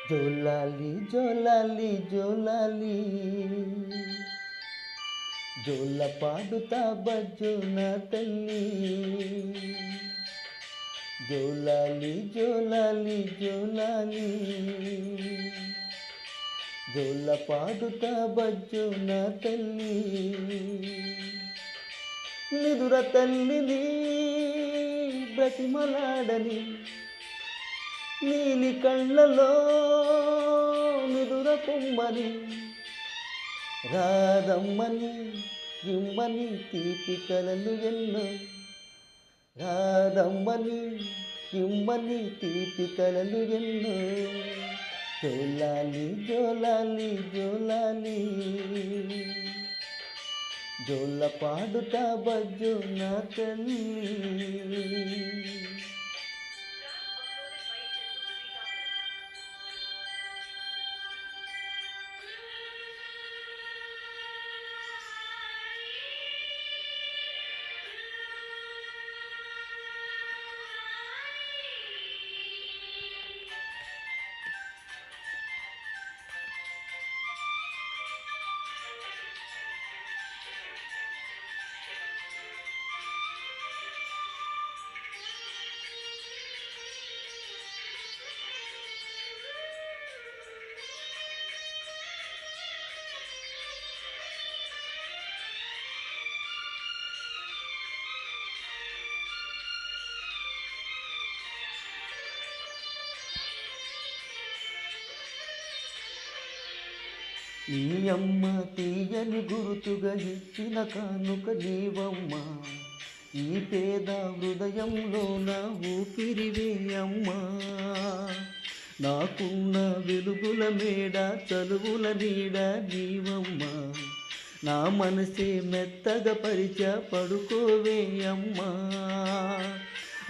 జోలాలి జోలాలి జోలాలి జోల పాడుతా బజ్జో నా తల్లి. జోలాలి జోలాలి జోలాలి జోల పాడుతా బజ్జో నా తల్లి. నిదుర తల్లిని బ్రతిమలాడని నీలి కళ్ళలో నిదుర పొమ్మని రారమ్మని ఇమ్మని తీపి కలలు ఎన్నో. రారమ్మని ఇమ్మని తీపి కలలు ఎన్నో. జోలాలి జోలాలి జోలాలి జోల పాడుతా బజ్జో నా తల్లి. నీ అమ్మ తీయని గుర్తుగా ఇచ్చిన కానుక నీవమ్మ. ఈ పేద హృదయంలో నా ఊపిరివే అమ్మా. నాకున్న వెలుగుల మేడ చలువుల నీడ నీవమ్మ. నా మనసే మెత్తగా పరిచ పడుకోవే అమ్మా.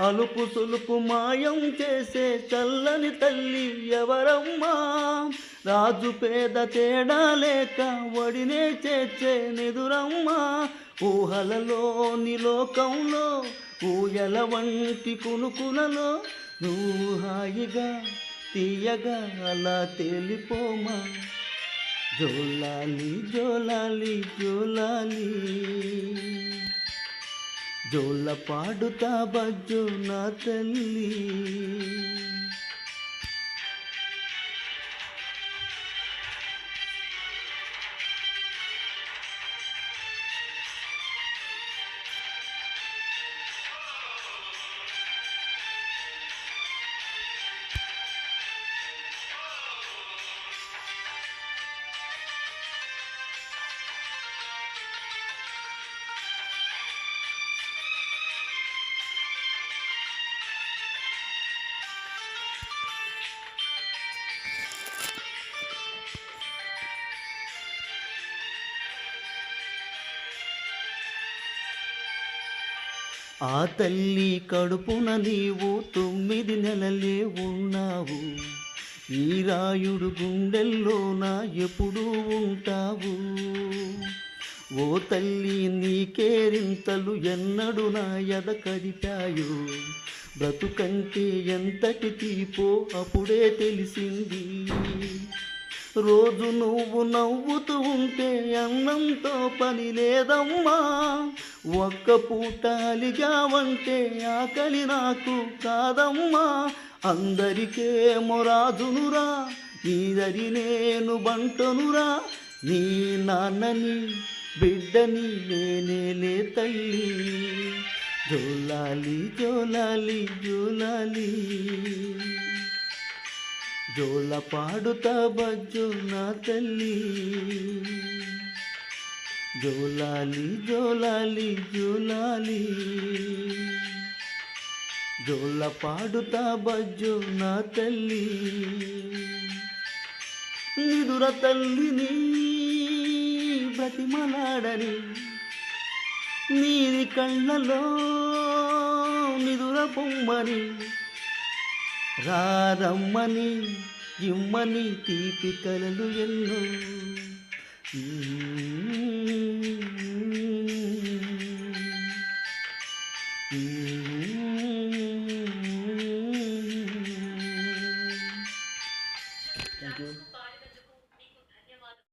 అలుపు సులుపు మాయం చేసే చల్లని తల్లి ఎవరమ్మా. రాజు పేద తేడా లేక వడినే చేర్చే నిదురమ్మా. ఊహలలోని లోకంలో ఊయల వంటి కునుకులలో నువ్వు హాయిగా తీయగా అలా తేలిపోమా. జోలాలి జోలాలి జోలాలి జోల పాడుతా బజ్జో నా తల్లి. ఆ తల్లి కడుపున నీవు 9 నెలలే ఉన్నావు. ఈ రాయుడు గుండెల్లోన ఎప్పుడూ ఉంటావు. ఓ తల్లి నీ కేరింతలు ఎన్నడు నా ఎద కదిపాయో. బ్రతుకంటే ఎంతటి తీపో అప్పుడే తెలిసింది. రోజు నువ్వు నవ్వుతూ ఉంటే అన్నంతో పని లేదమ్మా. ఒక్క పూట అలిగావంటే ఆకలి నాకు కాదమ్మా. అందరికేమో రాజునురా, నీదరి నేను బంటనురా. నీ నాన్నని బిడ్డని నేనేలే తల్లి. జోలాలి జోలాలి జోలాలి జోల పాడుతా బజ్జో నా తల్లి. జోలాలి జోలాలి జోలాలి జోల పాడుతా బజ్జో నా తల్లి. నిదుర తల్లిని బ్రతిమలాడని నీది కళ్ళలో నిదుర పొమ్మని రారమ్మని ఇమ్మని తీపి కలలు ఎన్నో.